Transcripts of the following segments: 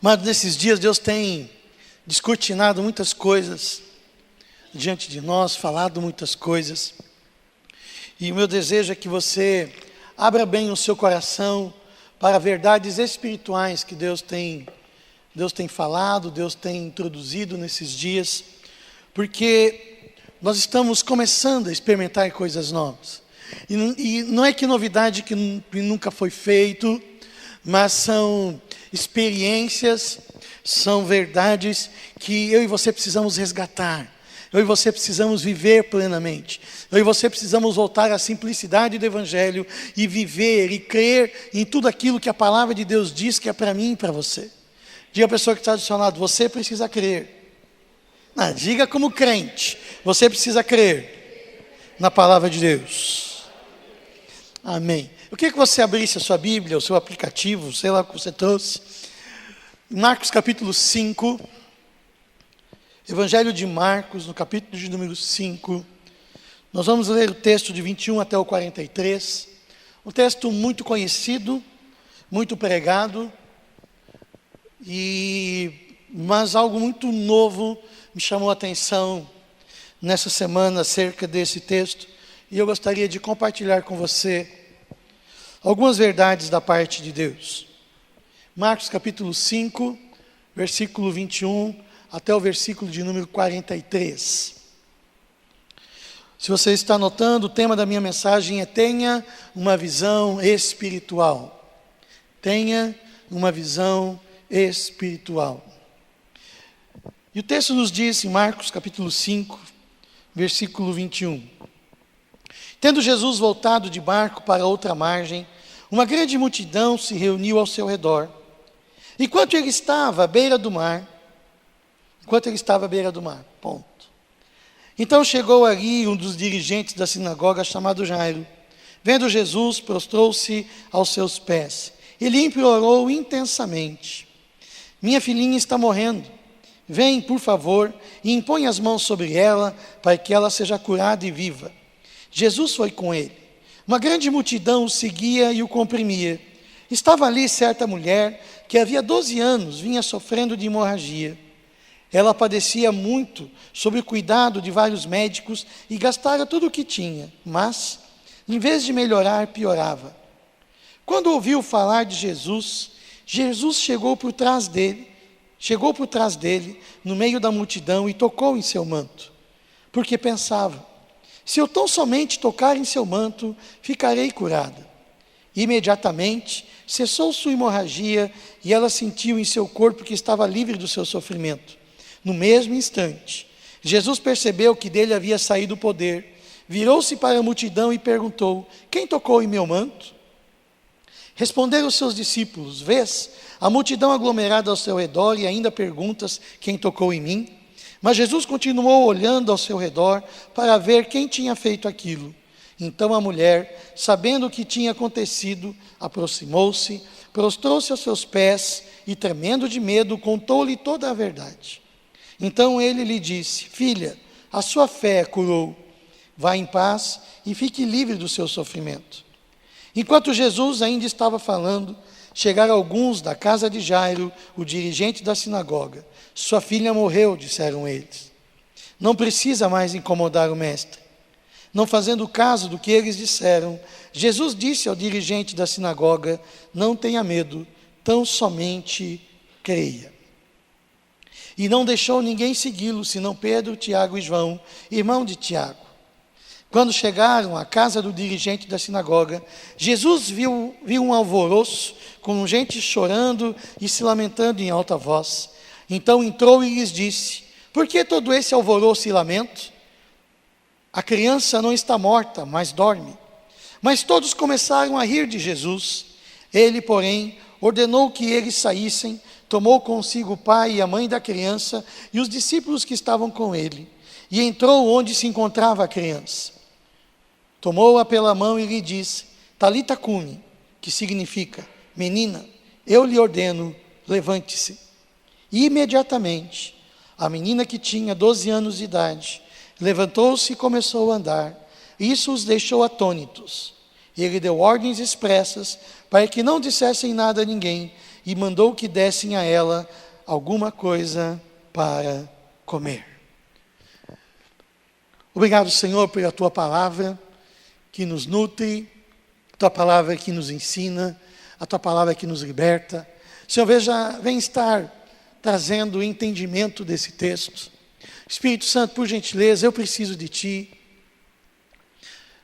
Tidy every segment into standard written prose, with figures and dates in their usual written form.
Mas nesses dias Deus tem descortinado muitas coisas diante de nós, falado muitas coisas. E o meu desejo é que você abra bem o seu coração para verdades espirituais que Deus tem falado, Deus tem introduzido nesses dias, porque nós estamos começando a experimentar coisas novas. E não é que novidade que nunca foi feito, mas são experiências, são verdades que eu e você precisamos resgatar. Eu e você precisamos viver plenamente. Eu e você precisamos voltar à simplicidade do Evangelho e viver e crer em tudo aquilo que a palavra de Deus diz que é para mim e para você. Diga a pessoa que está do seu lado, você precisa crer. Não, diga como crente, você precisa crer na palavra de Deus. Amém. Eu queria que você abrisse a sua Bíblia, o seu aplicativo, sei lá o que você trouxe. Marcos capítulo 5. Evangelho de Marcos, no capítulo de número 5. Nós vamos ler o texto de 21 até o 43. Um texto muito conhecido, muito pregado. Mas algo muito novo me chamou a atenção nessa semana acerca desse texto. E eu gostaria de compartilhar com você algumas verdades da parte de Deus. Marcos capítulo 5, versículo 21 até o versículo de número 43. Se você está anotando, o tema da minha mensagem é: tenha uma visão espiritual. Tenha uma visão espiritual. E o texto nos diz em Marcos capítulo 5, versículo 21. Tendo Jesus voltado de barco para outra margem, uma grande multidão se reuniu ao seu redor. Enquanto ele estava à beira do mar, ponto. Então chegou ali um dos dirigentes da sinagoga chamado Jairo. Vendo Jesus, prostrou-se aos seus pés. Ele implorou intensamente: minha filhinha está morrendo. Vem, por favor, e impõe as mãos sobre ela, para que ela seja curada e viva. Jesus foi com ele. Uma grande multidão o seguia e o comprimia. Estava ali certa mulher que havia 12 anos vinha sofrendo de hemorragia. Ela padecia muito sob o cuidado de vários médicos e gastara tudo o que tinha, mas, em vez de melhorar, piorava. Quando ouviu falar de Jesus, Jesus chegou por trás dele, no meio da multidão, e tocou em seu manto, porque pensava: se eu tão somente tocar em seu manto, ficarei curada. Imediatamente cessou sua hemorragia e ela sentiu em seu corpo que estava livre do seu sofrimento. No mesmo instante, Jesus percebeu que dele havia saído o poder, virou-se para a multidão e perguntou: quem tocou em meu manto? Responderam os seus discípulos: vês a multidão aglomerada ao seu redor e ainda perguntas: quem tocou em mim? Mas Jesus continuou olhando ao seu redor para ver quem tinha feito aquilo. Então a mulher, sabendo o que tinha acontecido, aproximou-se, prostrou-se aos seus pés e, tremendo de medo, contou-lhe toda a verdade. Então ele lhe disse: filha, a sua fé curou. Vá em paz e fique livre do seu sofrimento. Enquanto Jesus ainda estava falando, chegaram alguns da casa de Jairo, o dirigente da sinagoga. Sua filha morreu, disseram eles. Não precisa mais incomodar o mestre. Não fazendo caso do que eles disseram, Jesus disse ao dirigente da sinagoga: não tenha medo, tão somente creia. E não deixou ninguém segui-lo, senão Pedro, Tiago e João, irmão de Tiago. Quando chegaram à casa do dirigente da sinagoga, Jesus viu um alvoroço, com gente chorando e se lamentando em alta voz. Então entrou e lhes disse: por que todo esse alvoroço e lamento? A criança não está morta, mas dorme. Mas todos começaram a rir de Jesus. Ele, porém, ordenou que eles saíssem, tomou consigo o pai e a mãe da criança e os discípulos que estavam com ele, e entrou onde se encontrava a criança. Tomou-a pela mão e lhe disse: Talita cumi, que significa: menina, eu lhe ordeno, levante-se. E imediatamente, a menina, que tinha 12 anos de idade, levantou-se e começou a andar. Isso os deixou atônitos. Ele deu ordens expressas para que não dissessem nada a ninguém, e mandou que dessem a ela alguma coisa para comer. Obrigado, Senhor, pela Tua palavra que nos nutre, a Tua palavra que nos ensina, a Tua palavra que nos liberta. Senhor, vem estar trazendo o entendimento desse texto. Espírito Santo, por gentileza, eu preciso de Ti.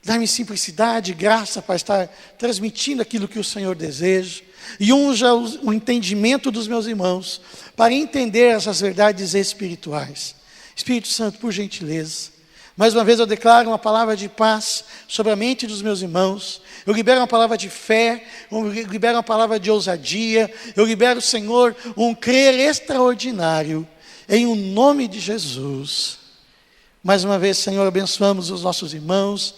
Dá-me simplicidade, graça para estar transmitindo aquilo que o Senhor deseja. E unja o entendimento dos meus irmãos para entender essas verdades espirituais. Espírito Santo, por gentileza, mais uma vez eu declaro uma palavra de paz sobre a mente dos meus irmãos. Eu libero uma palavra de fé, eu libero uma palavra de ousadia. Eu libero, Senhor, um crer extraordinário em o nome de Jesus. Mais uma vez, Senhor, abençoamos os nossos irmãos,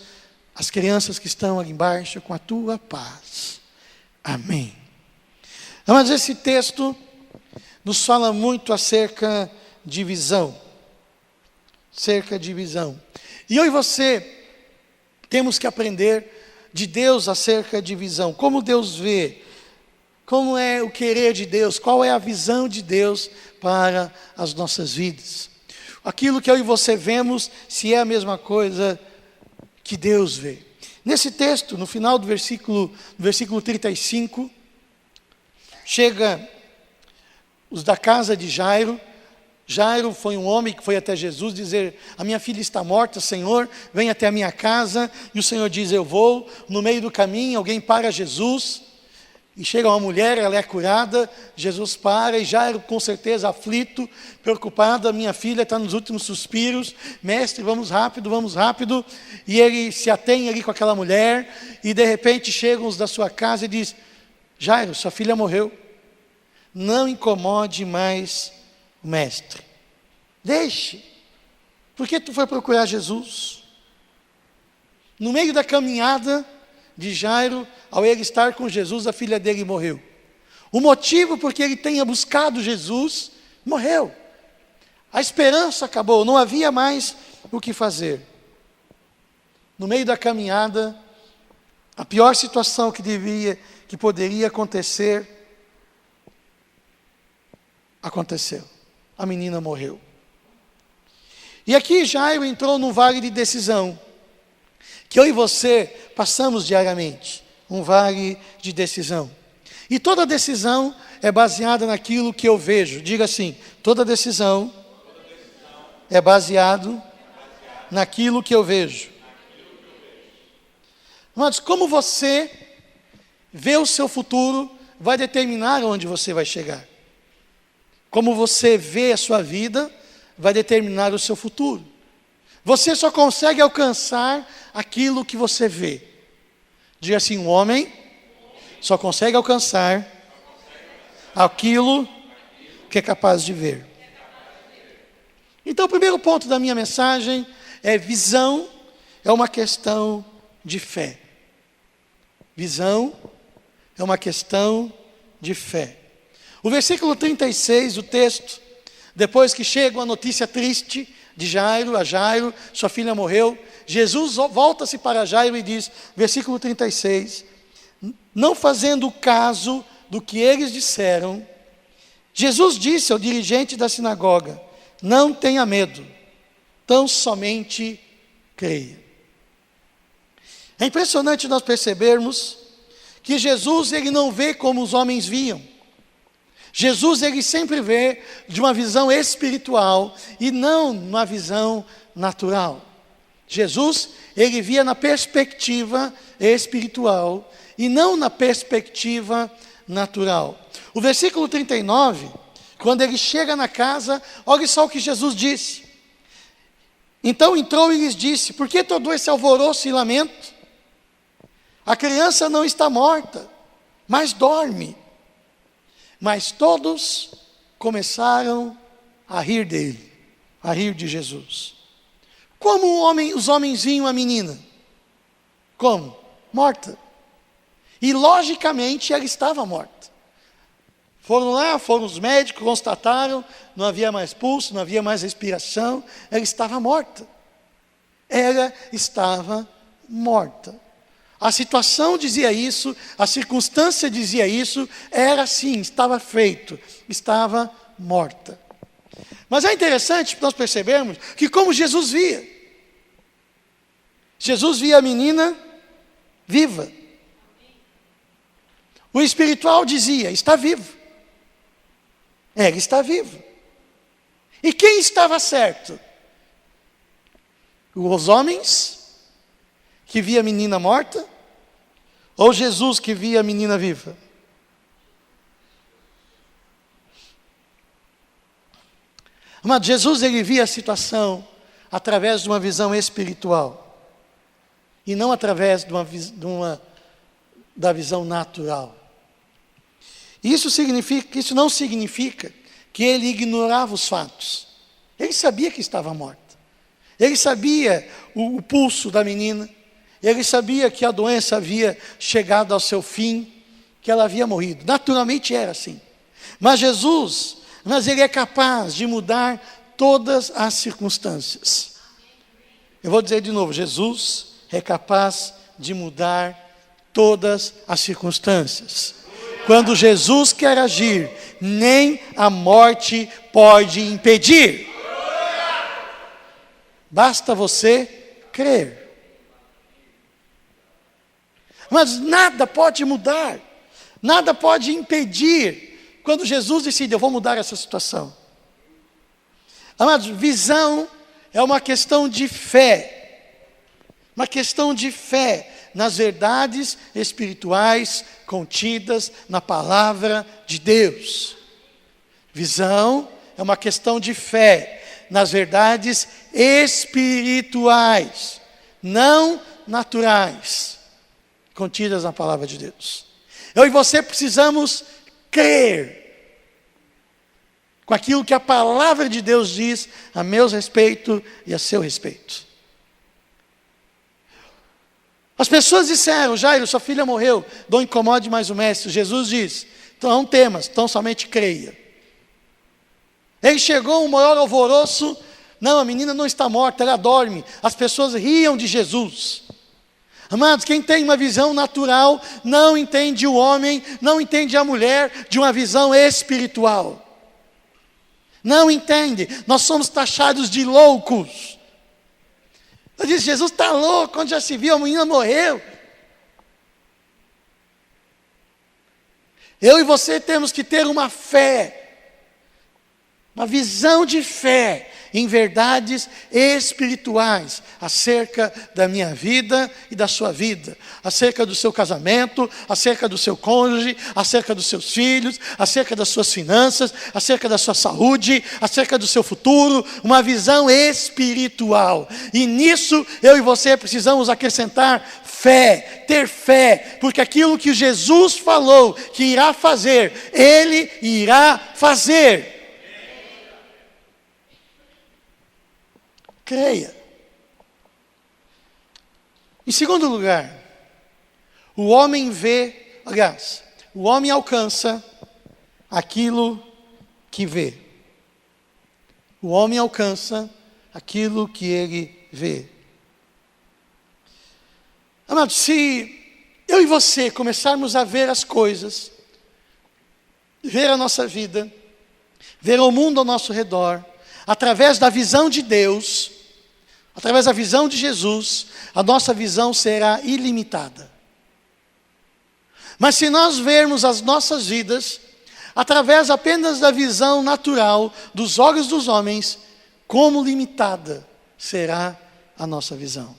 as crianças que estão ali embaixo, com a Tua paz. Amém. Mas esse texto nos fala muito acerca de visão. Acerca de visão. E eu e você temos que aprender de Deus acerca de visão. Como Deus vê, como é o querer de Deus, qual é a visão de Deus para as nossas vidas. Aquilo que eu e você vemos, se é a mesma coisa que Deus vê. Nesse texto, no final do versículo 35, chega os da casa de Jairo. Jairo foi um homem que foi até Jesus dizer: a minha filha está morta, Senhor, vem até a minha casa. E o Senhor diz: eu vou. No meio do caminho alguém para Jesus, e chega uma mulher, ela é curada. Jesus para, e Jairo com certeza aflito, preocupado: a minha filha está nos últimos suspiros, mestre, vamos rápido. E ele se atém ali com aquela mulher, e de repente chegam os da sua casa e diz: Jairo, sua filha morreu, não incomode mais o mestre, deixe. Por que tu foi procurar Jesus? No meio da caminhada de Jairo, ao ele estar com Jesus, a filha dele morreu. O motivo porque ele tenha buscado Jesus, morreu. A esperança acabou, não havia mais o que fazer. No meio da caminhada, a pior situação que poderia acontecer, aconteceu. A menina morreu. E aqui Jairo entrou num vale de decisão, que eu e você passamos diariamente, um vale de decisão. E toda decisão é baseada naquilo que eu vejo. Diga assim: toda decisão é baseado naquilo que eu vejo. Mas como você vê o seu futuro, vai determinar onde você vai chegar. Como você vê a sua vida, vai determinar o seu futuro. Você só consegue alcançar aquilo que você vê. Diga assim: um homem só consegue alcançar aquilo que é capaz de ver. Então, o primeiro ponto da minha mensagem é: visão é uma questão de fé. Visão é uma questão de fé. O versículo 36, o texto, depois que chega uma notícia triste de Jairo, sua filha morreu, Jesus volta-se para Jairo e diz, versículo 36, não fazendo caso do que eles disseram, Jesus disse ao dirigente da sinagoga: não tenha medo, tão somente creia. É impressionante nós percebermos que Jesus, ele não vê como os homens viam. Jesus, ele sempre vê de uma visão espiritual e não uma visão natural. Jesus, ele via na perspectiva espiritual e não na perspectiva natural. O versículo 39, quando ele chega na casa, olha só o que Jesus disse. Então entrou e lhes disse: por que todo esse alvoroço e lamento? A criança não está morta, mas dorme. Mas todos começaram a rir dele, a rir de Jesus. Como os homens viam a menina? Como? Morta. E logicamente ela estava morta. Foram lá, foram os médicos, constataram, não havia mais pulso, não havia mais respiração, ela estava morta. Ela estava morta. A situação dizia isso, a circunstância dizia isso, era assim, estava feito, estava morta. Mas é interessante nós percebermos que como Jesus via a menina viva. O espiritual dizia, está vivo. Ela está viva. E quem estava certo? Os homens que via a menina morta? Ou Jesus que via a menina viva? Amado, Jesus ele via a situação através de uma visão espiritual. E não através da visão natural. Isso não significa que ele ignorava os fatos. Ele sabia que estava morta. Ele sabia o pulso da menina. Ele sabia que a doença havia chegado ao seu fim, que ela havia morrido. Naturalmente era assim. Mas ele é capaz de mudar todas as circunstâncias. Eu vou dizer de novo, Jesus é capaz de mudar todas as circunstâncias. Quando Jesus quer agir, nem a morte pode impedir. Basta você crer. Mas nada pode mudar, nada pode impedir, quando Jesus decide, eu vou mudar essa situação. Amados, visão é uma questão de fé, nas verdades espirituais contidas na palavra de Deus. Visão é uma questão de fé nas verdades espirituais, não naturais, contidas na palavra de Deus. Eu e você precisamos crer com aquilo que a palavra de Deus diz a meu respeito e a seu respeito. As pessoas disseram, Jairo, sua filha morreu, não incomode mais o mestre. Jesus diz, então não temas, então somente creia. Ele chegou um maior alvoroço, não, a menina não está morta, ela dorme. As pessoas riam de Jesus. Amados, quem tem uma visão natural, não entende o homem, não entende a mulher de uma visão espiritual. Não entende, nós somos taxados de loucos. Eu disse, Jesus está louco, quando já se viu, a menina morreu. Eu e você temos que ter uma fé, uma visão de fé em verdades espirituais acerca da minha vida e da sua vida, acerca do seu casamento, acerca do seu cônjuge, acerca dos seus filhos, acerca das suas finanças, acerca da sua saúde, acerca do seu futuro, uma visão espiritual. E nisso eu e você precisamos acrescentar fé, ter fé, porque aquilo que Jesus falou que irá fazer, Ele irá fazer. Creia. Em segundo lugar, o homem alcança aquilo que vê. O homem alcança aquilo que ele vê. Amados, se eu e você começarmos a ver as coisas, ver a nossa vida, ver o mundo ao nosso redor, através da visão de Deus, através da visão de Jesus, a nossa visão será ilimitada. Mas se nós vermos as nossas vidas, através apenas da visão natural, dos olhos dos homens, como limitada será a nossa visão.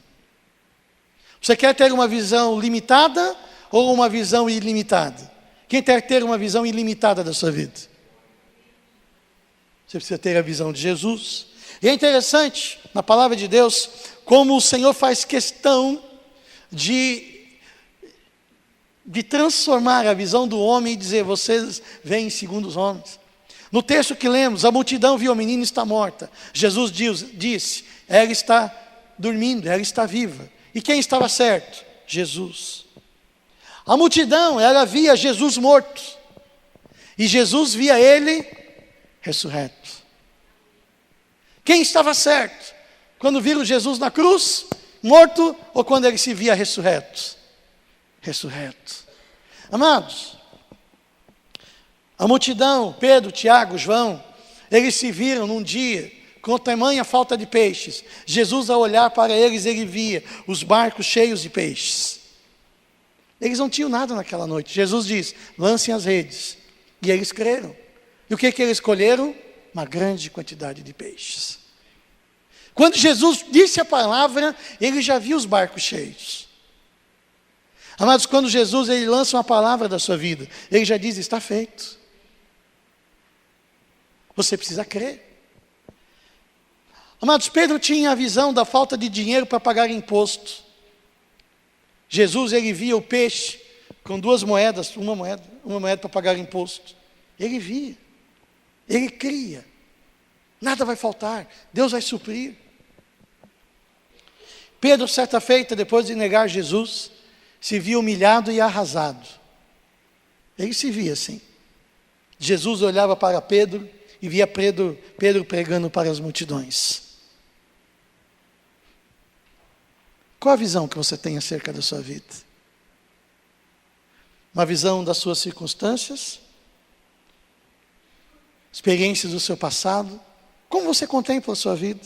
Você quer ter uma visão limitada ou uma visão ilimitada? Quem quer ter uma visão ilimitada da sua vida? Você precisa ter a visão de Jesus. E é interessante, na palavra de Deus, como o Senhor faz questão de transformar a visão do homem e dizer, vocês veem segundo os homens. No texto que lemos, a multidão viu a menina está morta. Jesus disse, ela está dormindo, ela está viva. E quem estava certo? Jesus. A multidão, ela via Jesus morto. E Jesus via ele ressurreto. Quem estava certo? Quando viram Jesus na cruz, morto, ou quando ele se via ressurreto? ressurreto. Amados, a multidão, Pedro, Tiago, João, eles se viram num dia com tamanha falta de peixes. Jesus, ao olhar para eles, ele via os barcos cheios de peixes. Eles não tinham nada naquela noite. Jesus diz: lancem as redes. E eles creram. E o que eles colheram? Uma grande quantidade de peixes. Quando Jesus disse a palavra, ele já viu os barcos cheios. Amados, quando Jesus ele lança uma palavra da sua vida, ele já diz: está feito. Você precisa crer. Amados, Pedro tinha a visão da falta de dinheiro para pagar imposto. Jesus, ele via o peixe com 2 moedas, uma moeda para pagar imposto. Ele via, ele cria. Nada vai faltar, Deus vai suprir. Pedro, certa feita, depois de negar Jesus, se via humilhado e arrasado. Ele se via assim. Jesus olhava para Pedro e via Pedro pregando para as multidões. Qual a visão que você tem acerca da sua vida? Uma visão das suas circunstâncias? Experiências do seu passado? Como você contempla a sua vida?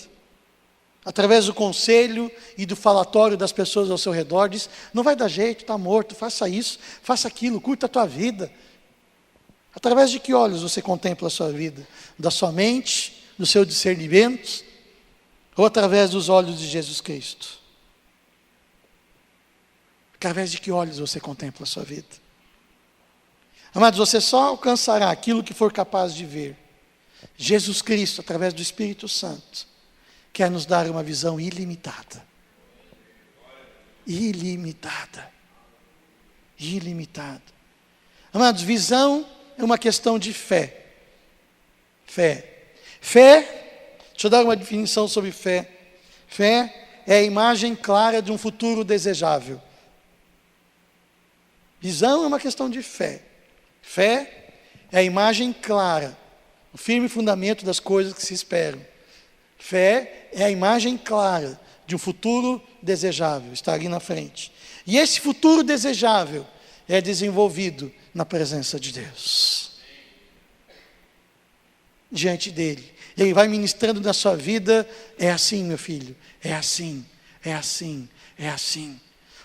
Através do conselho e do falatório das pessoas ao seu redor, diz: não vai dar jeito, está morto, faça isso, faça aquilo, curta a tua vida. Através de que olhos você contempla a sua vida? Da sua mente, do seu discernimento, ou através dos olhos de Jesus Cristo? Através de que olhos você contempla a sua vida? Amados, você só alcançará aquilo que for capaz de ver. Jesus Cristo, através do Espírito Santo, quer nos dar uma visão ilimitada. Ilimitada. Ilimitada. Amados, visão é uma questão de fé. Fé. Fé, deixa eu dar uma definição sobre fé. Fé é a imagem clara de um futuro desejável. Visão é uma questão de fé. Fé é a imagem clara, o firme fundamento das coisas que se esperam. Fé é a imagem clara de um futuro desejável, está ali na frente. E esse futuro desejável é desenvolvido na presença de Deus. Diante dele. Ele vai ministrando na sua vida: é assim, meu filho, é assim, é assim, é assim.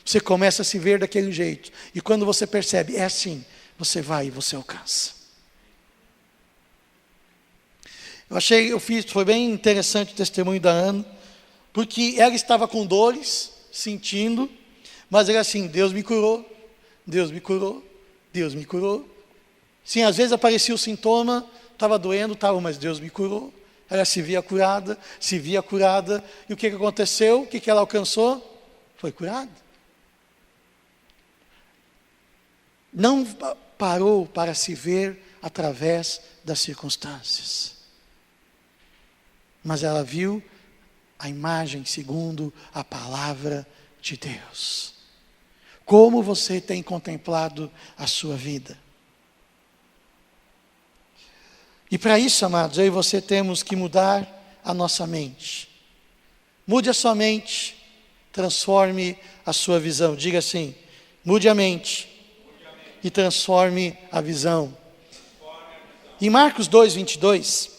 Você começa a se ver daquele jeito. E quando você percebe, é assim, você vai e você alcança. Foi bem interessante o testemunho da Ana, porque ela estava com dores, sentindo, mas era assim: Deus me curou, Deus me curou, Deus me curou. Sim, às vezes aparecia o sintoma, estava doendo, mas Deus me curou. Ela se via curada, e o que aconteceu? O que ela alcançou? Foi curada. Não parou para se ver através das circunstâncias, mas ela viu a imagem segundo a palavra de Deus. Como você tem contemplado a sua vida? E para isso, amados, eu e você temos que mudar a nossa mente. Mude a sua mente, transforme a sua visão. Diga assim: mude a mente e transforme a visão. Em Marcos 2:22,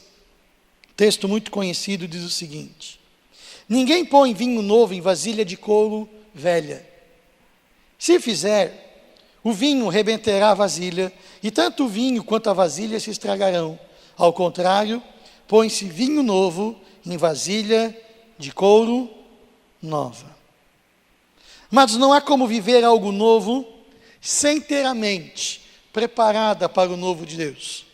texto muito conhecido, diz o seguinte: ninguém põe vinho novo em vasilha de couro velha. Se fizer, o vinho rebentará a vasilha, e tanto o vinho quanto a vasilha se estragarão. Ao contrário, põe-se vinho novo em vasilha de couro nova. Mas não há como viver algo novo sem ter a mente preparada para o novo de Deus.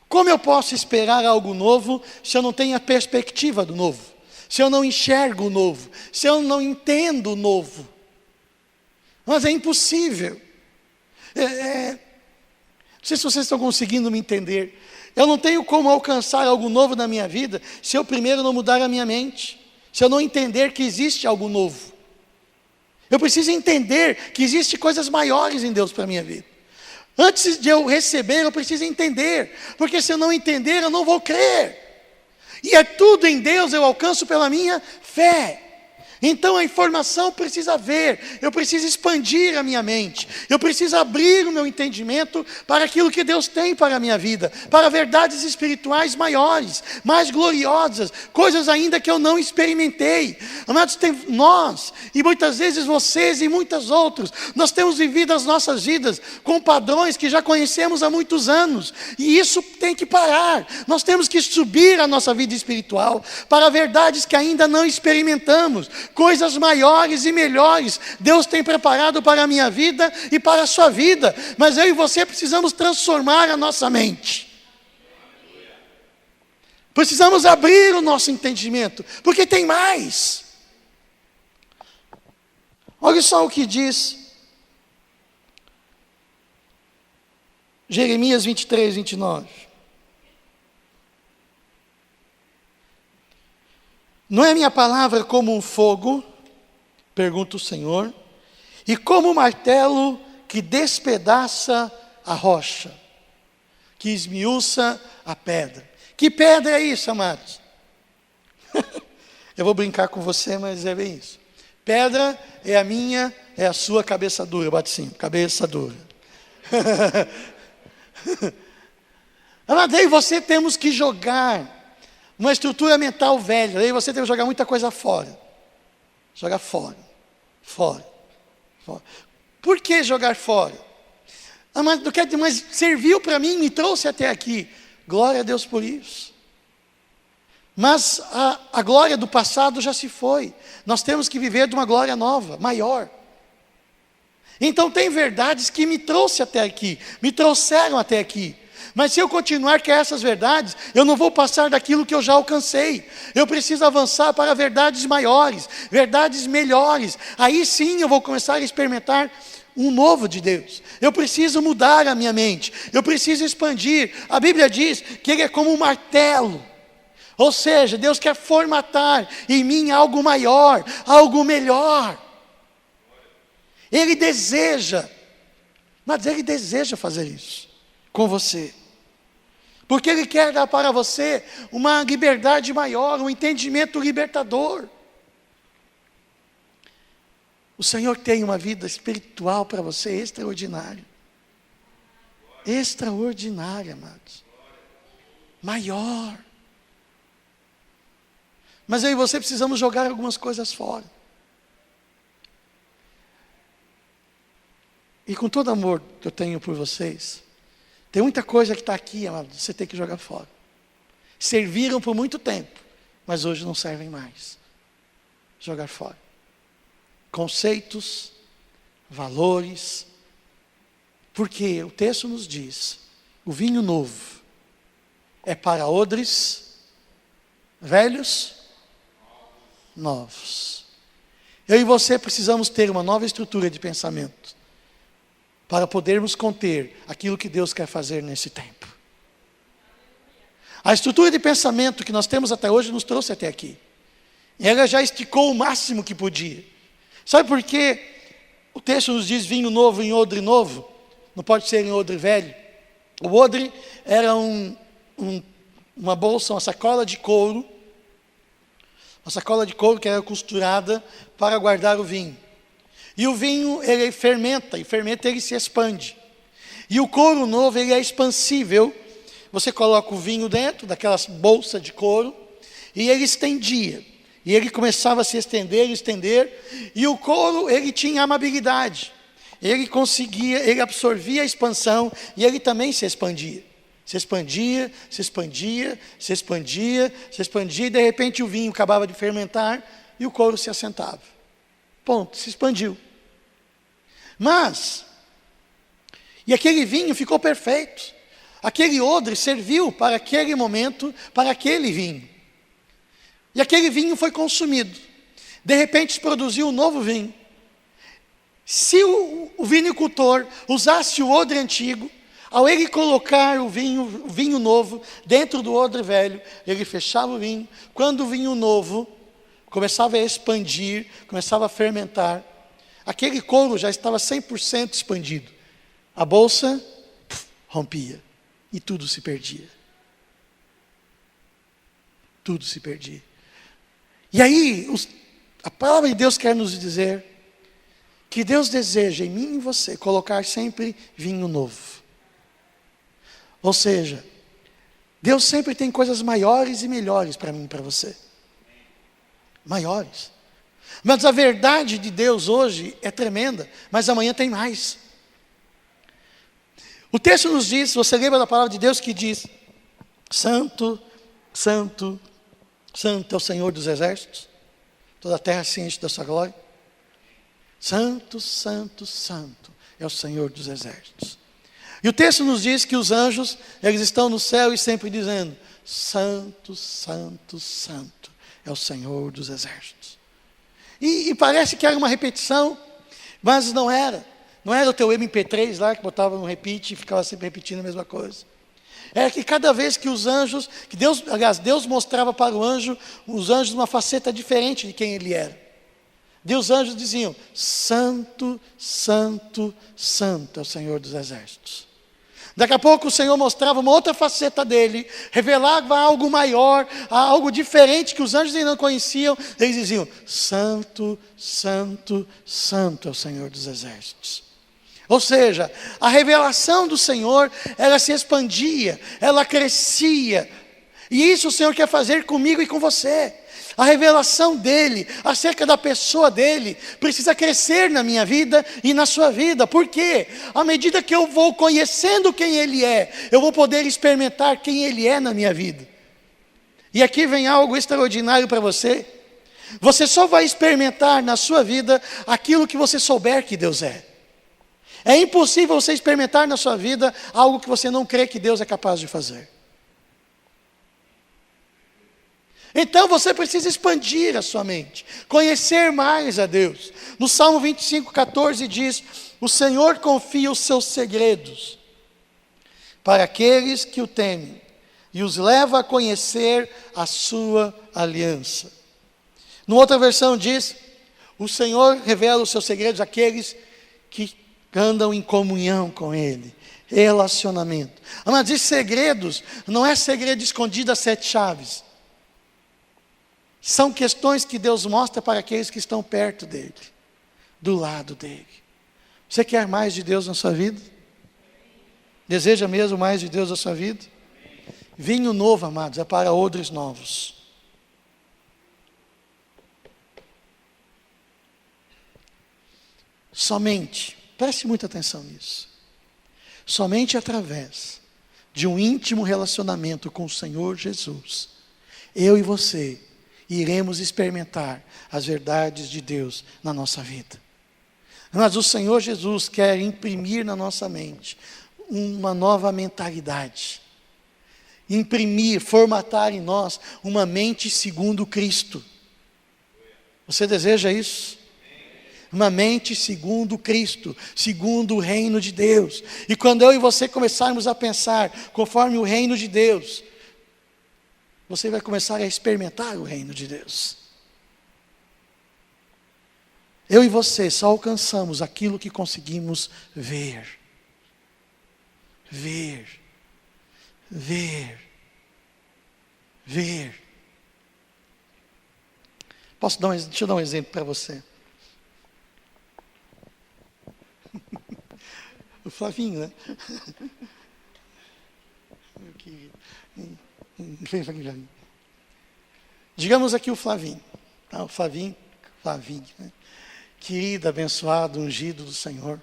Como eu posso esperar algo novo se eu não tenho a perspectiva do novo? Se eu não enxergo o novo? Se eu não entendo o novo? Mas é impossível. Não sei se vocês estão conseguindo me entender. Eu não tenho como alcançar algo novo na minha vida se eu primeiro não mudar a minha mente. Se eu não entender que existe algo novo. Eu preciso entender que existem coisas maiores em Deus para a minha vida. Antes de eu receber, eu preciso entender. Porque se eu não entender, eu não vou crer. E é tudo em Deus eu alcanço pela minha fé. Então a informação precisa vir, eu preciso expandir a minha mente, eu preciso abrir o meu entendimento para aquilo que Deus tem para a minha vida, para verdades espirituais maiores, mais gloriosas, coisas ainda que eu não experimentei. Amados, nós, e muitas vezes vocês e muitos outros, nós temos vivido as nossas vidas com padrões que já conhecemos há muitos anos, e isso tem que parar. Nós temos que subir a nossa vida espiritual para verdades que ainda não experimentamos. Coisas maiores e melhores Deus tem preparado para a minha vida e para a sua vida, mas eu e você precisamos transformar a nossa mente. Precisamos abrir o nosso entendimento, porque tem mais. Olha só o que diz Jeremias 23, 29. Não é minha palavra como um fogo, pergunta o Senhor, e como um martelo que despedaça a rocha, que esmiuça a pedra. Que pedra é isso, amados? Eu vou brincar com você, mas é bem isso. Pedra é a sua cabeça dura. Bate sim, cabeça dura. Amados, aí você temos que jogar uma estrutura mental velha, aí você tem que jogar muita coisa fora. Jogar fora. Por que jogar fora? Mas serviu para mim, me trouxe até aqui. Glória a Deus por isso. Mas a glória do passado já se foi. Nós temos que viver de uma glória nova, maior. Então tem verdades que me trouxe até aqui, me trouxeram até aqui. Mas se eu continuar com essas verdades, eu não vou passar daquilo que eu já alcancei. Eu preciso avançar para verdades maiores, verdades melhores. Aí sim eu vou começar a experimentar um novo de Deus. Eu preciso mudar a minha mente. Eu preciso expandir. A Bíblia diz que Ele é como um martelo. Ou seja, Deus quer formatar em mim algo maior, algo melhor. Ele deseja, mas Ele deseja fazer isso com você. Porque Ele quer dar para você uma liberdade maior, um entendimento libertador. O Senhor tem uma vida espiritual para você extraordinária. Extraordinária, amados. Maior. Mas eu e você precisamos jogar algumas coisas fora. E com todo amor que eu tenho por vocês, tem muita coisa que está aqui, amado, você tem que jogar fora. Serviram por muito tempo, mas hoje não servem mais. Jogar fora. Conceitos, valores, porque o texto nos diz, o vinho novo é para odres velhos, novos. Eu e você precisamos ter uma nova estrutura de pensamento, para podermos conter aquilo que Deus quer fazer nesse tempo. A estrutura de pensamento que nós temos até hoje nos trouxe até aqui. E ela já esticou o máximo que podia. Sabe por quê? O texto nos diz vinho novo em odre novo. Não pode ser em odre velho. O odre era uma bolsa, uma sacola de couro. Uma sacola de couro que era costurada para guardar o vinho. E o vinho, ele fermenta, e fermenta ele se expande. E o couro novo, ele é expansível. Você coloca o vinho dentro daquelas bolsas de couro, e ele estendia. E ele começava a se estender, e o couro, ele tinha amabilidade. Ele conseguia, ele absorvia a expansão, e ele também se expandia. Se expandia, e de repente o vinho acabava de fermentar, e o couro se assentava. Ponto, se expandiu. E aquele vinho ficou perfeito. Aquele odre serviu para aquele momento, para aquele vinho. E aquele vinho foi consumido. De repente se produziu um novo vinho. Se o vinicultor usasse o odre antigo, ao ele colocar o vinho novo dentro do odre velho, ele fechava o vinho. Quando o vinho novo começava a expandir, começava a fermentar, aquele couro já estava 100% expandido. A bolsa rompia e tudo se perdia. Tudo se perdia. E aí, A palavra de Deus quer nos dizer que Deus deseja em mim e em você colocar sempre vinho novo. Ou seja, Deus sempre tem coisas maiores e melhores para mim e para você. Maiores. Mas a verdade de Deus hoje é tremenda, mas amanhã tem mais. O texto nos diz, você lembra da palavra de Deus que diz: Santo, Santo, Santo é o Senhor dos exércitos, toda a terra se enche da sua glória. Santo, Santo, Santo é o Senhor dos exércitos. E o texto nos diz que os anjos, eles estão no céu e sempre dizendo: Santo, Santo, Santo é o Senhor dos exércitos. E parece que era uma repetição, mas não era. Não era o teu MP3 lá que botava no repeat e ficava sempre repetindo a mesma coisa. Era que cada vez que os anjos, que Deus, aliás, Deus mostrava para os anjos uma faceta diferente de quem ele era. Os anjos diziam: Santo, Santo, Santo é o Senhor dos exércitos. Daqui a pouco o Senhor mostrava uma outra faceta dele, revelava algo maior, algo diferente que os anjos ainda não conheciam. Eles diziam: Santo, Santo, Santo é o Senhor dos exércitos. Ou seja, a revelação do Senhor, ela se expandia, ela crescia. E isso o Senhor quer fazer comigo e com você. A revelação dEle, acerca da pessoa dEle, precisa crescer na minha vida e na sua vida. Por quê? À medida que eu vou conhecendo quem Ele é, eu vou poder experimentar quem Ele é na minha vida. E aqui vem algo extraordinário para você. Você só vai experimentar na sua vida aquilo que você souber que Deus é. É impossível você experimentar na sua vida algo que você não crê que Deus é capaz de fazer. Então você precisa expandir a sua mente, conhecer mais a Deus. No Salmo 25:14 diz: o Senhor confia os seus segredos para aqueles que o temem e os leva a conhecer a sua aliança. Numa outra versão diz: o Senhor revela os seus segredos àqueles que andam em comunhão com Ele, relacionamento. Mas diz segredos, não é segredo escondido a 7 chaves. São questões que Deus mostra para aqueles que estão perto dEle, do lado dEle. Você quer mais de Deus na sua vida? Deseja mesmo mais de Deus na sua vida? Vinho novo, amados, é para odres novos. Somente, preste muita atenção nisso, somente através de um íntimo relacionamento com o Senhor Jesus, eu e você iremos experimentar as verdades de Deus na nossa vida. Mas o Senhor Jesus quer imprimir na nossa mente uma nova mentalidade, imprimir, formatar em nós uma mente segundo Cristo. Você deseja isso? Uma mente segundo Cristo, segundo o reino de Deus. E quando eu e você começarmos a pensar conforme o reino de Deus, você vai começar a experimentar o reino de Deus. Eu e você só alcançamos aquilo que conseguimos ver. Ver. Ver. Ver. Deixa eu dar um exemplo para você. O Flavinho, né? Meu querido. Digamos aqui o Flavinho, tá? O Flavinho, né? Querido, abençoado, ungido do Senhor.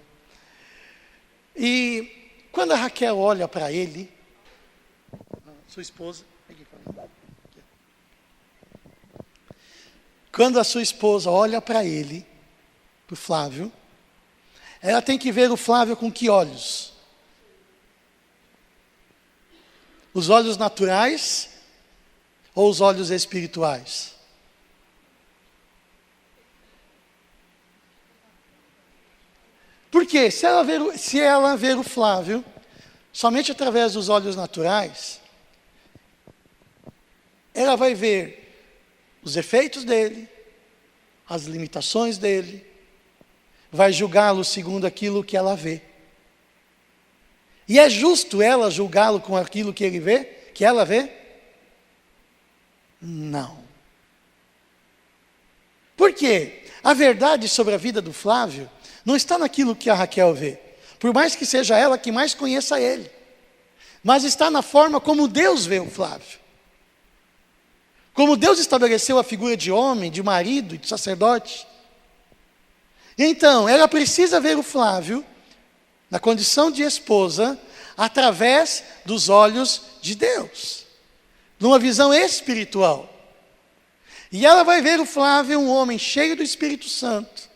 E quando a Raquel olha para ele, sua esposa, quando a sua esposa olha para ele, para o Flávio, ela tem que ver o Flávio com que olhos? Os olhos naturais ou os olhos espirituais? Porque se ela ver o Flávio somente através dos olhos naturais, ela vai ver os efeitos dele, as limitações dele, vai julgá-lo segundo aquilo que ela vê. E é justo ela julgá-lo com aquilo que ele vê, que ela vê? Não. Por quê? A verdade sobre a vida do Flávio não está naquilo que a Raquel vê, por mais que seja ela que mais conheça ele, mas está na forma como Deus vê o Flávio. Como Deus estabeleceu a figura de homem, de marido e de sacerdote. Então, ela precisa ver o Flávio, na condição de esposa, através dos olhos de Deus, numa visão espiritual. E ela vai ver o Flávio, um homem cheio do Espírito Santo,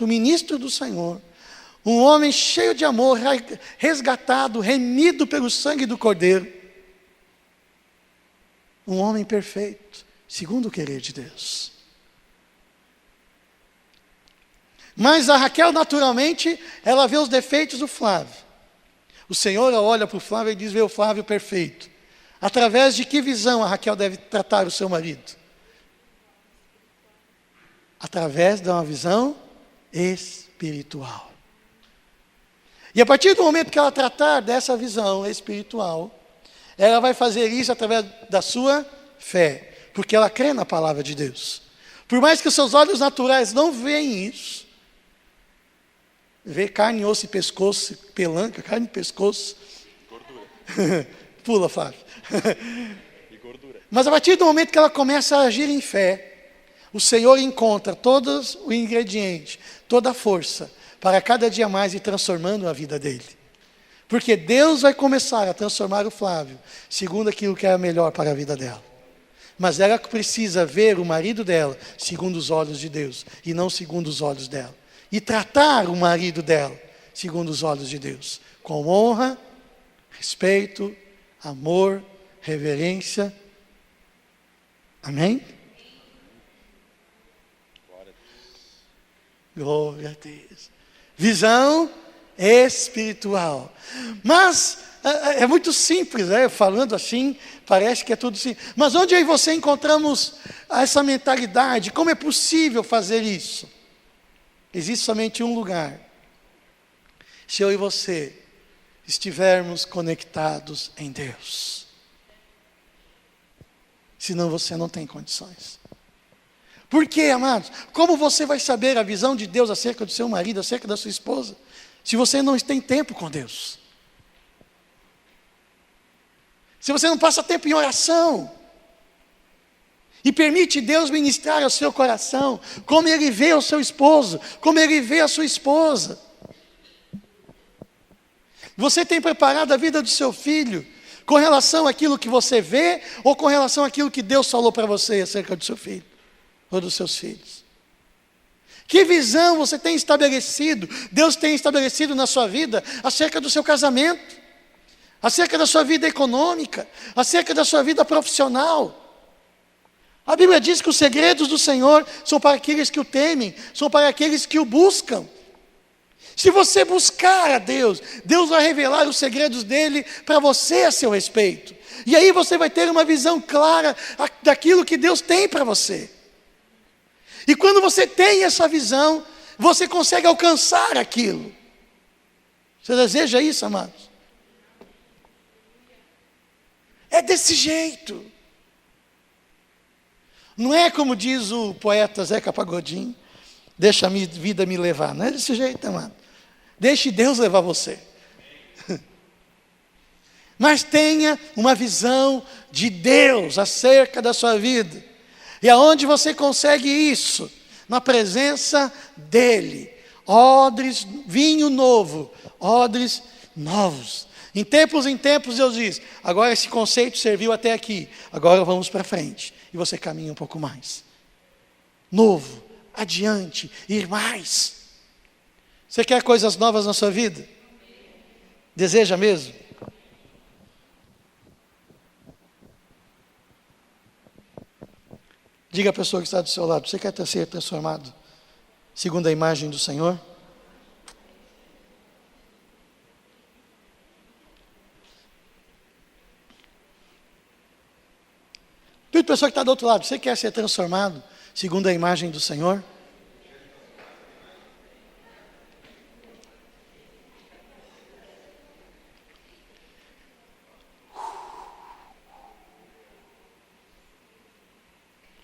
o ministro do Senhor, um homem cheio de amor, resgatado, remido pelo sangue do Cordeiro, um homem perfeito, segundo o querer de Deus. Mas a Raquel, naturalmente, ela vê os defeitos do Flávio. O Senhor olha para o Flávio e diz: vê o Flávio perfeito. Através de que visão a Raquel deve tratar o seu marido? Através de uma visão espiritual. E a partir do momento que ela tratar dessa visão espiritual, ela vai fazer isso através da sua fé, porque ela crê na palavra de Deus. Por mais que os seus olhos naturais não veem isso, vê carne, osso e pescoço, pelanca, carne e pescoço. Gordura. Pula, Flávio. E gordura. Mas a partir do momento que ela começa a agir em fé, o Senhor encontra todos os ingredientes, toda a força, para cada dia mais ir transformando a vida dele. Porque Deus vai começar a transformar o Flávio, segundo aquilo que é melhor para a vida dela. Mas ela precisa ver o marido dela, segundo os olhos de Deus, e não segundo os olhos dela. E tratar o marido dela, segundo os olhos de Deus, com honra, respeito, amor, reverência. Amém? Glória a Deus. Visão espiritual. Mas é muito simples, né? Falando assim, parece que é tudo simples. Mas onde eu e você encontramos essa mentalidade? Como é possível fazer isso? Existe somente um lugar. Se eu e você estivermos conectados em Deus. Senão você não tem condições. Por quê, amados? Como você vai saber a visão de Deus acerca do seu marido, acerca da sua esposa, se você não tem tempo com Deus? Se você não passa tempo em oração, e permite Deus ministrar ao seu coração, como Ele vê o seu esposo, como Ele vê a sua esposa. Você tem preparado a vida do seu filho com relação àquilo que você vê, ou com relação àquilo que Deus falou para você acerca do seu filho, ou dos seus filhos? Que visão você tem estabelecido, Deus tem estabelecido na sua vida, acerca do seu casamento, acerca da sua vida econômica, acerca da sua vida profissional? A Bíblia diz que os segredos do Senhor são para aqueles que o temem, são para aqueles que o buscam. Se você buscar a Deus, Deus vai revelar os segredos dele para você a seu respeito. E aí você vai ter uma visão clara daquilo que Deus tem para você. E quando você tem essa visão, você consegue alcançar aquilo. Você deseja isso, amados? É desse jeito. Não é como diz o poeta Zeca Pagodinho, deixa a vida me levar. Não é desse jeito, amado. Deixe Deus levar você. Mas tenha uma visão de Deus acerca da sua vida. E aonde você consegue isso? Na presença dEle. Odres, vinho novo, odres novos. Em tempos Deus diz: agora esse conceito serviu até aqui, agora vamos para frente. E você caminha um pouco mais. Novo, adiante, ir mais. Você quer coisas novas na sua vida? Deseja mesmo? Diga à pessoa que está do seu lado: você quer ser transformado segundo a imagem do Senhor? Tudo pessoa que está do outro lado: você quer ser transformado segundo a imagem do Senhor?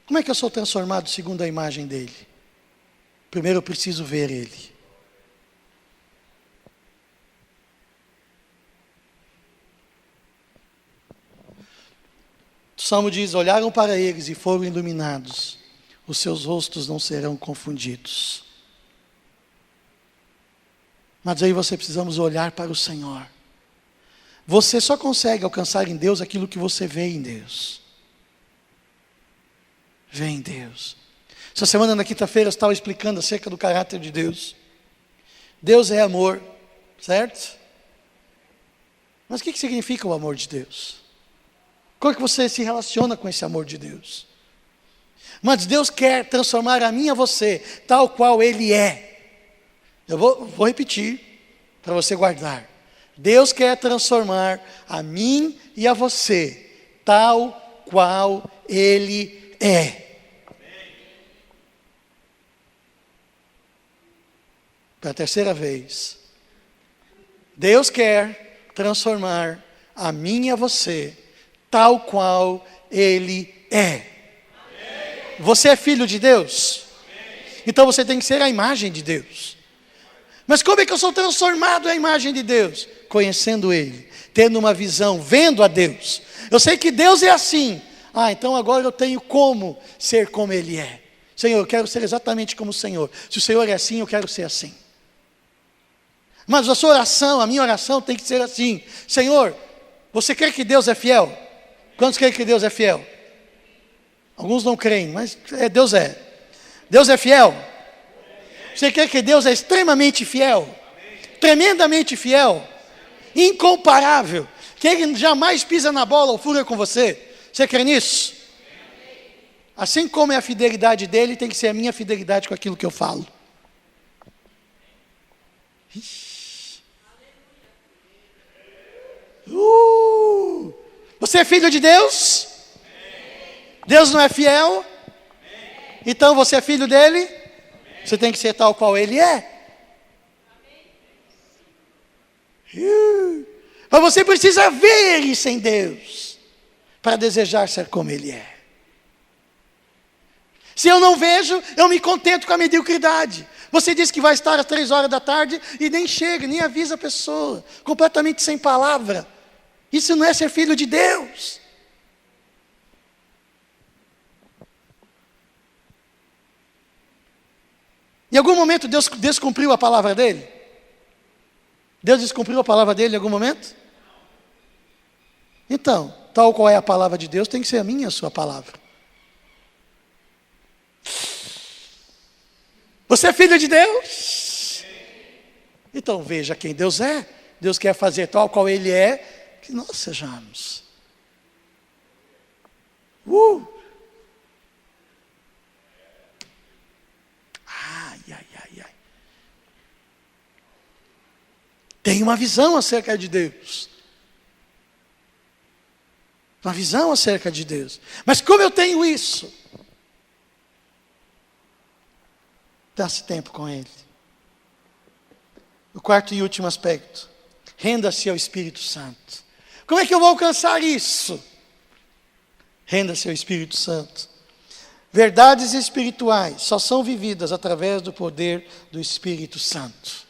Como é que eu sou transformado segundo a imagem dele? Primeiro eu preciso ver ele. O Salmo diz: olharam para eles e foram iluminados, os seus rostos não serão confundidos. Mas aí você precisamos olhar para o Senhor. Você só consegue alcançar em Deus aquilo que você vê em Deus. Vê em Deus. Essa semana, na quinta-feira, eu estava explicando acerca do caráter de Deus. Deus é amor, certo? Mas o que significa o amor de Deus? Como é que você se relaciona com esse amor de Deus? Mas Deus quer transformar a mim e a você, tal qual Ele é. Eu vou repetir, para você guardar. Deus quer transformar a mim e a você, tal qual Ele é. Para a terceira vez. Deus quer transformar a mim e a você, tal qual Ele é. Você é filho de Deus? Então você tem que ser a imagem de Deus. Mas como é que eu sou transformado à imagem de Deus? Conhecendo Ele, tendo uma visão, vendo a Deus. Eu sei que Deus é assim. Então agora eu tenho como ser como Ele é. Senhor, eu quero ser exatamente como o Senhor. Se o Senhor é assim, eu quero ser assim. Mas a sua oração, a minha oração tem que ser assim. Senhor, você crê que Deus é fiel? Quantos creem que Deus é fiel? Alguns não creem, mas Deus é. Deus é fiel? Você crê que Deus é extremamente fiel? Tremendamente fiel? Incomparável? Que Ele jamais pisa na bola ou fura com você? Você crê nisso? Assim como é a fidelidade dele, tem que ser a minha fidelidade com aquilo que eu falo. Você é filho de Deus? Deus não é fiel? Então você é filho dele? Você tem que ser tal qual Ele é. Mas você precisa ver isso em Deus para desejar ser como Ele é. Se eu não vejo, eu me contento com a mediocridade. Você diz que vai estar às 3 horas da tarde e nem chega, nem avisa a pessoa, completamente sem palavra. Isso não é ser filho de Deus. Em algum momento Deus descumpriu a palavra dele? Deus descumpriu a palavra dele em algum momento? Então, tal qual é a palavra de Deus, tem que ser a minha e a sua palavra. Você é filho de Deus? Então veja quem Deus é. Deus quer fazer tal qual Ele é, que nós sejamos. Tem uma visão acerca de Deus. Uma visão acerca de Deus. Mas como eu tenho isso? Passe tempo com Ele. O quarto e último aspecto. Renda-se ao Espírito Santo. Como é que eu vou alcançar isso? Renda-se ao Espírito Santo. Verdades espirituais só são vividas através do poder do Espírito Santo.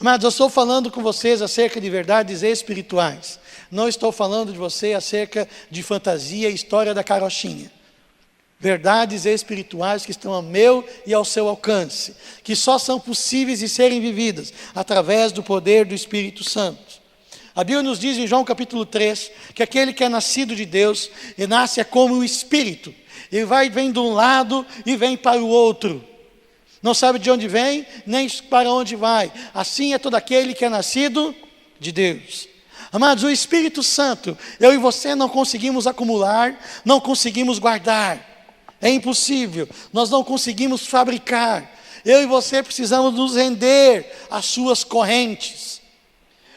Mas eu estou falando com vocês acerca de verdades espirituais. Não estou falando de você acerca de fantasia e história da carochinha. Verdades espirituais que estão ao meu e ao seu alcance, que só são possíveis de serem vividas através do poder do Espírito Santo. A Bíblia nos diz em João capítulo 3, que aquele que é nascido de Deus, ele nasce como o Espírito. Ele vem de um lado e vem para o outro. Não sabe de onde vem, nem para onde vai. Assim é todo aquele que é nascido de Deus. Amados, o Espírito Santo, eu e você não conseguimos acumular, não conseguimos guardar. É impossível, nós não conseguimos fabricar. Eu e você precisamos nos render às suas correntes.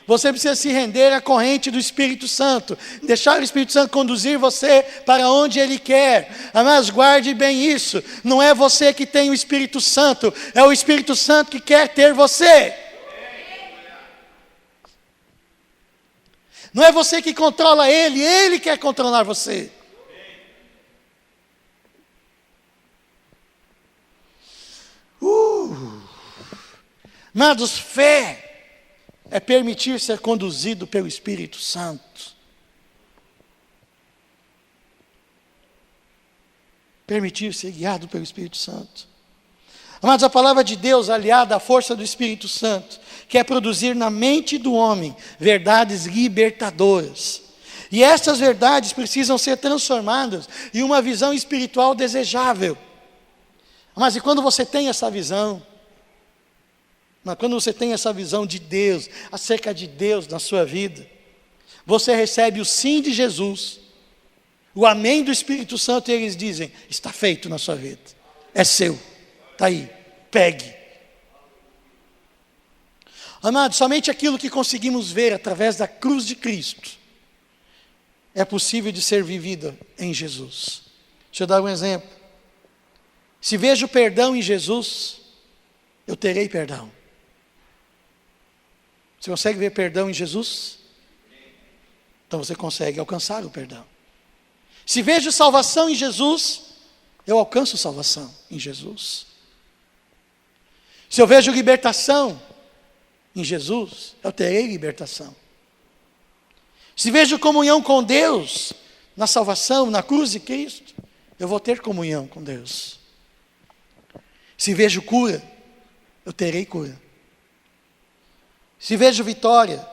Você precisa se render à corrente do Espírito Santo, deixar o Espírito Santo conduzir você para onde Ele quer. Mas guarde bem isso, não é você que tem o Espírito Santo, é o Espírito Santo que quer ter você. Não é você que controla Ele, Ele quer controlar você. Amados, fé é permitir ser conduzido pelo Espírito Santo. Permitir ser guiado pelo Espírito Santo. Amados, a palavra de Deus, aliada à força do Espírito Santo, quer produzir na mente do homem verdades libertadoras. E essas verdades precisam ser transformadas em uma visão espiritual desejável. Mas e quando você tem essa visão? Quando você tem essa visão de Deus, acerca de Deus na sua vida, você recebe o sim de Jesus, o amém do Espírito Santo, e eles dizem: está feito na sua vida, é seu, está aí, pegue. Amados, somente aquilo que conseguimos ver através da cruz de Cristo é possível de ser vivido em Jesus. Deixa eu dar um exemplo. Se vejo perdão em Jesus, eu terei perdão. Você consegue ver perdão em Jesus? Então você consegue alcançar o perdão. Se vejo salvação em Jesus, eu alcanço salvação em Jesus. Se eu vejo libertação em Jesus, eu terei libertação. Se vejo comunhão com Deus na salvação, na cruz de Cristo, eu vou ter comunhão com Deus. Se vejo cura, eu terei cura. Se vejo vitória,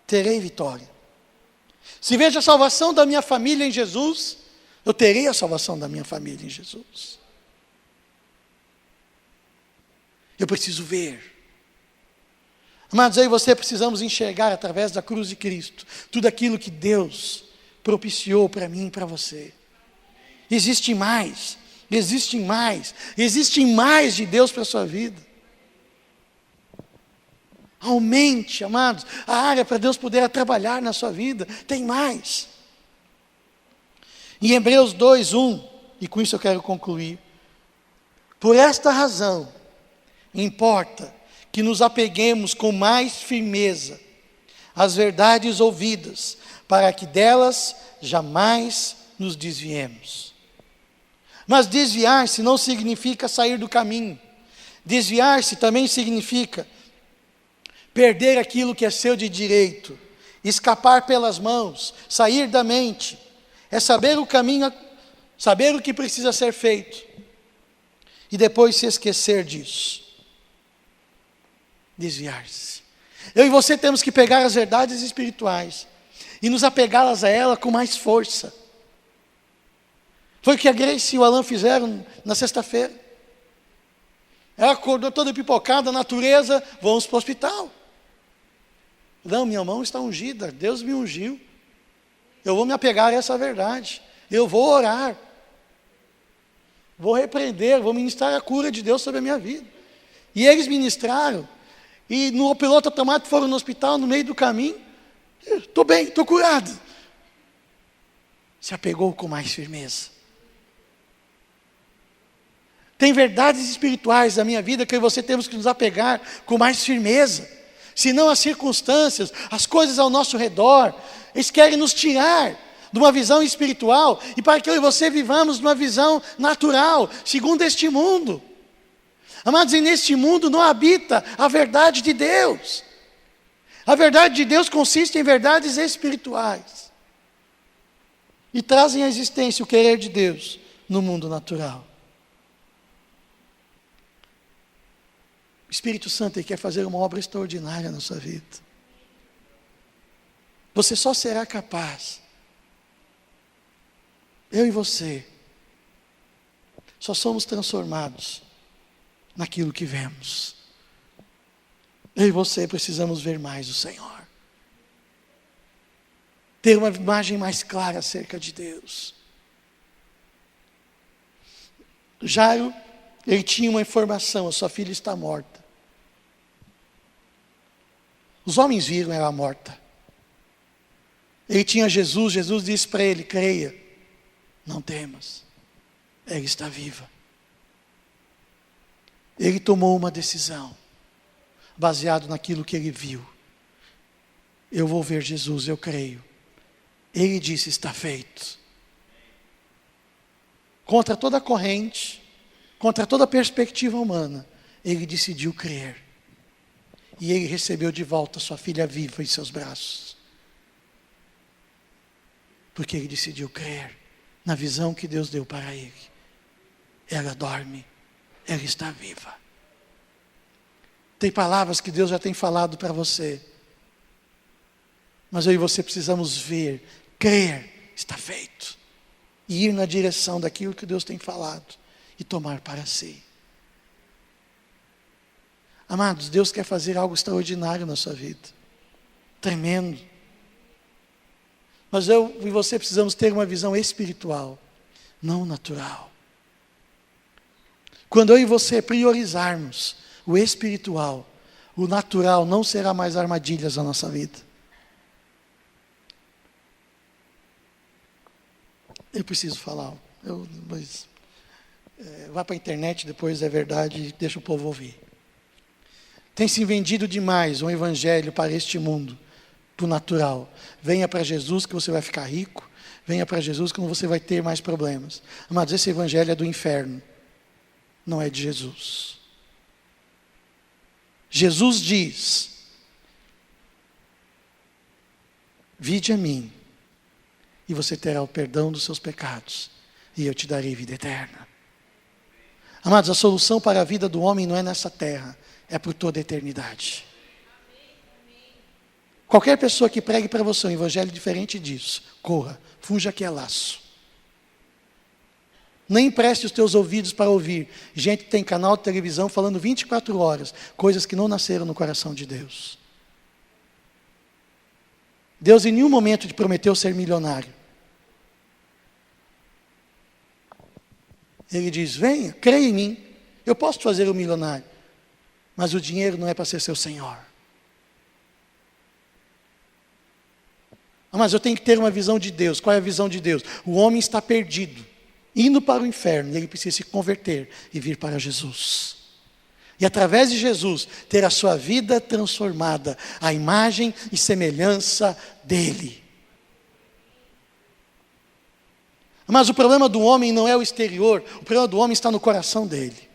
terei vitória. Se vejo a salvação da minha família em Jesus, eu terei a salvação da minha família em Jesus. Eu preciso ver. Amados, eu e você precisamos enxergar através da cruz de Cristo tudo aquilo que Deus propiciou para mim e para você. Existe mais de Deus para a sua vida. Aumente, amados, a área para Deus poder trabalhar na sua vida. Tem mais. Em Hebreus 2:1, e com isso eu quero concluir. Por esta razão, importa que nos apeguemos com mais firmeza às verdades ouvidas, para que delas jamais nos desviemos. Mas desviar-se não significa sair do caminho. Desviar-se também significa perder aquilo que é seu de direito, escapar pelas mãos, sair da mente. É saber o caminho, saber o que precisa ser feito, e depois se esquecer disso. Desviar-se. Eu e você temos que pegar as verdades espirituais e nos apegá-las a ela com mais força. Foi o que a Grace e o Alan fizeram na sexta-feira. Ela acordou toda pipocada, natureza, vamos para o hospital. Não, minha mão está ungida, Deus me ungiu. Eu vou me apegar a essa verdade. Eu vou orar. Vou repreender, vou ministrar a cura de Deus sobre a minha vida. E eles ministraram. E no piloto automático foram no hospital, no meio do caminho. Estou bem, estou curado. Se apegou com mais firmeza. Tem verdades espirituais da minha vida que você temos que nos apegar com mais firmeza. Senão as circunstâncias, as coisas ao nosso redor, eles querem nos tirar de uma visão espiritual e para que eu e você vivamos numa visão natural, segundo este mundo. Amados, e neste mundo não habita a verdade de Deus. A verdade de Deus consiste em verdades espirituais. E trazem à existência o querer de Deus no mundo natural. O Espírito Santo ele quer fazer uma obra extraordinária na sua vida. Você só será capaz. Eu e você só somos transformados naquilo que vemos. Eu e você precisamos ver mais o Senhor. Ter uma imagem mais clara acerca de Deus. Jairo, ele tinha uma informação, a sua filha está morta. Os homens viram ela morta. Ele tinha Jesus, Jesus disse para ele: creia, não temas, ela está viva. Ele tomou uma decisão, baseado naquilo que ele viu. Eu vou ver Jesus, eu creio. Ele disse: está feito. Contra toda a corrente, contra toda a perspectiva humana, ele decidiu crer. e ele recebeu de volta sua filha viva em seus braços. Porque ele decidiu crer na visão que Deus deu para ele. Ela dorme, ela está viva. Tem palavras que Deus já tem falado para você, mas eu e você precisamos ver, crer, está feito, e ir na direção daquilo que Deus tem falado, e tomar para si. Amados, Deus quer fazer algo extraordinário na sua vida, tremendo, mas eu e você precisamos ter uma visão espiritual, não natural. Quando eu e você priorizarmos o espiritual, o natural não será mais armadilhas na nossa vida. Eu preciso falar, vá para a internet depois, é verdade, deixa o povo ouvir. Tem se vendido demais um evangelho para este mundo, para o natural. Venha para Jesus que você vai ficar rico, venha para Jesus que você vai ter mais problemas. Amados, esse evangelho é do inferno, não é de Jesus. Jesus diz: vinde a mim, e você terá o perdão dos seus pecados, e eu te darei vida eterna. Amados, a solução para a vida do homem não é nessa terra, é por toda a eternidade. Qualquer pessoa que pregue para você um evangelho diferente disso, corra, fuja que é laço. Nem empreste os teus ouvidos para ouvir gente que tem canal de televisão falando 24 horas, coisas que não nasceram no coração de Deus. Deus em nenhum momento te prometeu ser milionário. Ele diz: venha, creia em mim, eu posso te fazer um milionário, mas o dinheiro não é para ser seu senhor. Mas eu tenho que ter uma visão de Deus. Qual é a visão de Deus? O homem está perdido, indo para o inferno, e ele precisa se converter e vir para Jesus. E através de Jesus, ter a sua vida transformada, à imagem e semelhança dele. Mas o problema do homem não é o exterior, o problema do homem está no coração dele.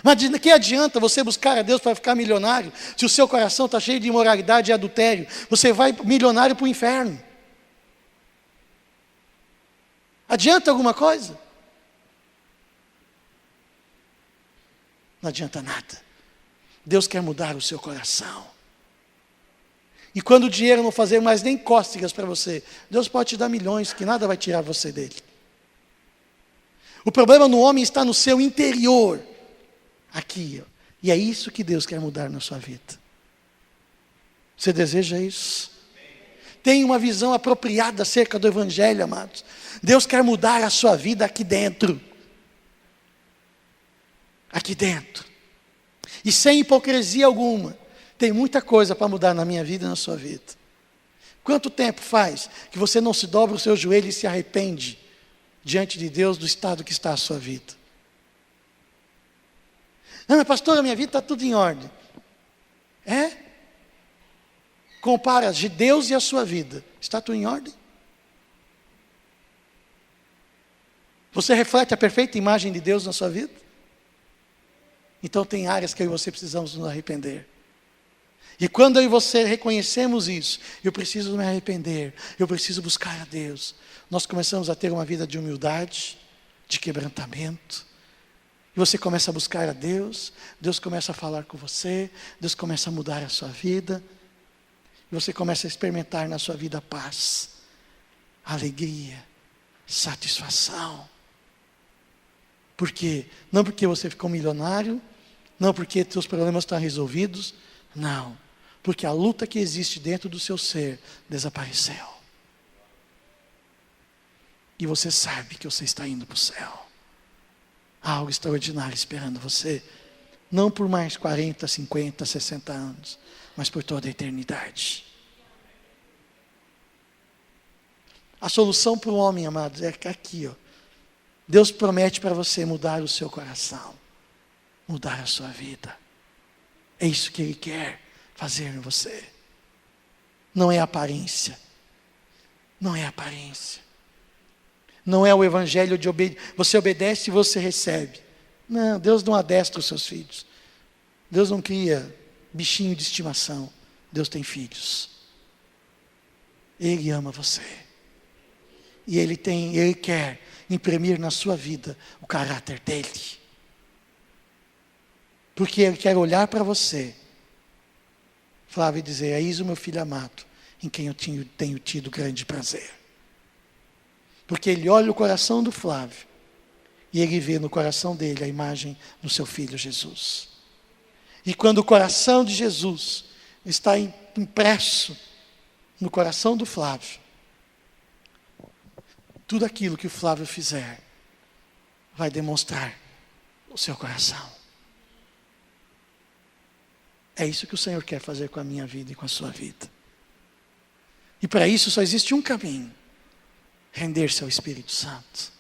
Mas de que adianta você buscar a Deus para ficar milionário, se o seu coração está cheio de imoralidade e adultério? Você vai milionário para o inferno. Adianta alguma coisa? Não adianta nada. Deus quer mudar o seu coração. E quando o dinheiro não fazer mais nem cócegas para você, Deus pode te dar milhões, que nada vai tirar você dele. O problema no homem está no seu interior. Aqui, ó. E é isso que Deus quer mudar na sua vida. Você deseja isso? Tenha uma visão apropriada acerca do evangelho, amados. Deus quer mudar a sua vida aqui dentro. Aqui dentro. E sem hipocrisia alguma. Tem muita coisa para mudar na minha vida e na sua vida. Quanto tempo faz que você não se dobra o seu joelho e se arrepende diante de Deus do estado que está a sua vida? Não, mas pastor, a minha vida está tudo em ordem. É? Compara de Deus e a sua vida. Está tudo em ordem? Você reflete a perfeita imagem de Deus na sua vida? Então tem áreas que eu e você precisamos nos arrepender. E quando eu e você reconhecemos isso, eu preciso me arrepender, eu preciso buscar a Deus, nós começamos a ter uma vida de humildade, de quebrantamento. E você começa a buscar a Deus, Deus começa a falar com você, Deus começa a mudar a sua vida, e você começa a experimentar na sua vida paz, alegria, satisfação. Por quê? Não porque você ficou milionário, não porque seus problemas estão resolvidos, não, porque a luta que existe dentro do seu ser desapareceu. E você sabe que você está indo para o céu. Há algo extraordinário esperando você, não por mais 40, 50, 60 anos, mas por toda a eternidade. A solução para o homem, amados, é aqui, ó. Deus promete para você mudar o seu coração, mudar a sua vida. É isso que Ele quer fazer em você. Não é aparência. Não é aparência. Não é o evangelho de você obedece e você recebe. Não, Deus não adestra os seus filhos. Deus não cria bichinho de estimação. Deus tem filhos. Ele ama você. E Ele quer imprimir na sua vida o caráter dEle. Porque Ele quer olhar para você, Flávio, e dizer: eis o meu filho amado, em quem eu tenho tido grande prazer. Porque Ele olha o coração do Flávio, e Ele vê no coração dele a imagem do seu filho Jesus. E quando o coração de Jesus está impresso no coração do Flávio, tudo aquilo que o Flávio fizer vai demonstrar o seu coração. É isso que o Senhor quer fazer com a minha vida e com a sua vida. E para isso só existe um caminho: render-se ao Espírito Santo.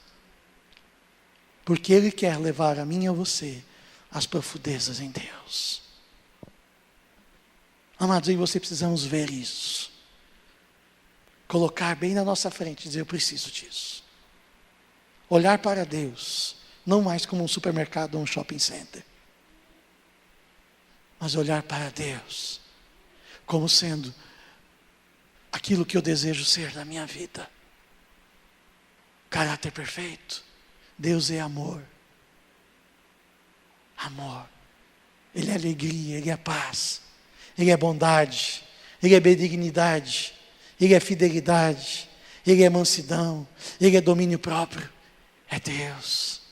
Porque Ele quer levar a mim e a você às profundezas em Deus. Amados, eu e você precisamos ver isso. Colocar bem na nossa frente e dizer: eu preciso disso. Olhar para Deus, não mais como um supermercado ou um shopping center, mas olhar para Deus como sendo aquilo que eu desejo ser na minha vida. Caráter perfeito. Deus é amor. Amor. Ele é alegria, Ele é paz, Ele é bondade, Ele é benignidade, Ele é fidelidade, Ele é mansidão, Ele é domínio próprio. É Deus.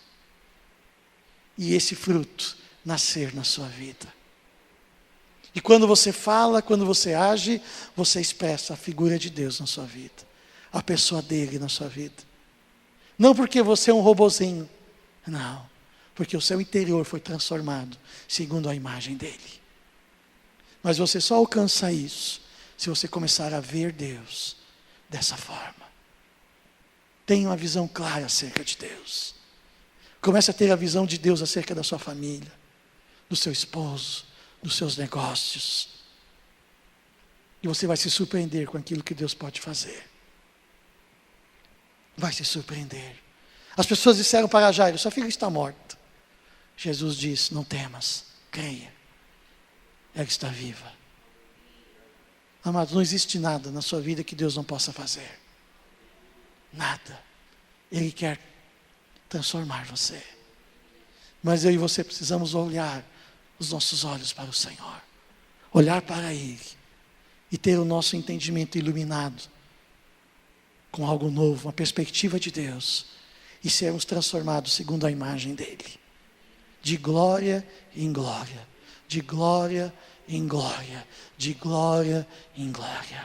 E esse fruto nascer na sua vida. E quando você fala, quando você age, você expressa a figura de Deus na sua vida, a pessoa dele na sua vida. Não porque você é um robozinho, não, porque o seu interior foi transformado segundo a imagem dele. Mas você só alcança isso se você começar a ver Deus dessa forma. Tenha uma visão clara acerca de Deus. Comece a ter a visão de Deus acerca da sua família, do seu esposo, dos seus negócios. E você vai se surpreender com aquilo que Deus pode fazer. Vai se surpreender. As pessoas disseram para Jairo: sua filha está morta. Jesus disse: não temas, creia, ela está viva. Amado, não existe nada na sua vida que Deus não possa fazer. Nada. Ele quer transformar você. Mas eu e você precisamos olhar os nossos olhos para o Senhor. Olhar para Ele. E ter o nosso entendimento iluminado com algo novo, uma perspectiva de Deus. E sermos transformados segundo a imagem dEle. De glória em glória. De glória em glória. De glória em glória.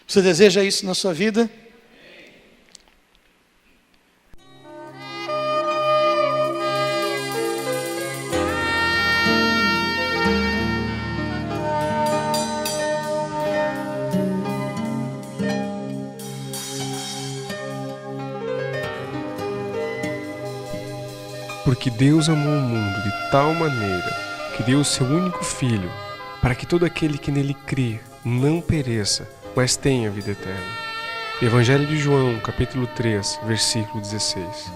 Você deseja isso na sua vida? Porque Deus amou o mundo de tal maneira que deu o seu único Filho, para que todo aquele que nele crê não pereça, mas tenha vida eterna. Evangelho de João, capítulo 3, versículo 16.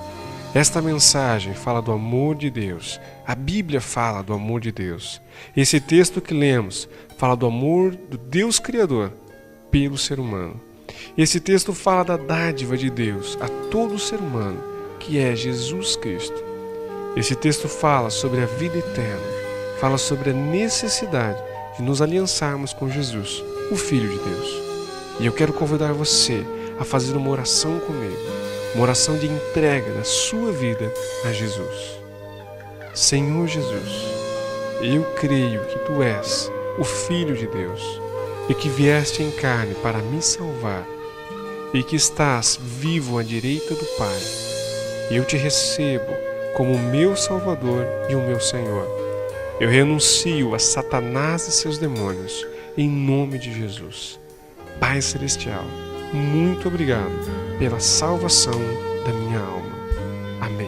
Esta mensagem fala do amor de Deus. A Bíblia fala do amor de Deus. Esse texto que lemos fala do amor do Deus Criador pelo ser humano. Esse texto fala da dádiva de Deus a todo ser humano, que é Jesus Cristo. Esse texto fala sobre a vida eterna, fala sobre a necessidade de nos aliançarmos com Jesus, o Filho de Deus. E eu quero convidar você a fazer uma oração comigo, uma oração de entrega da sua vida a Jesus. Senhor Jesus, eu creio que Tu és o Filho de Deus e que vieste em carne para me salvar e que estás vivo à direita do Pai. Eu Te recebo como o meu Salvador e o meu Senhor. Eu renuncio a Satanás e seus demônios, em nome de Jesus. Pai Celestial, muito obrigado pela salvação da minha alma. Amém.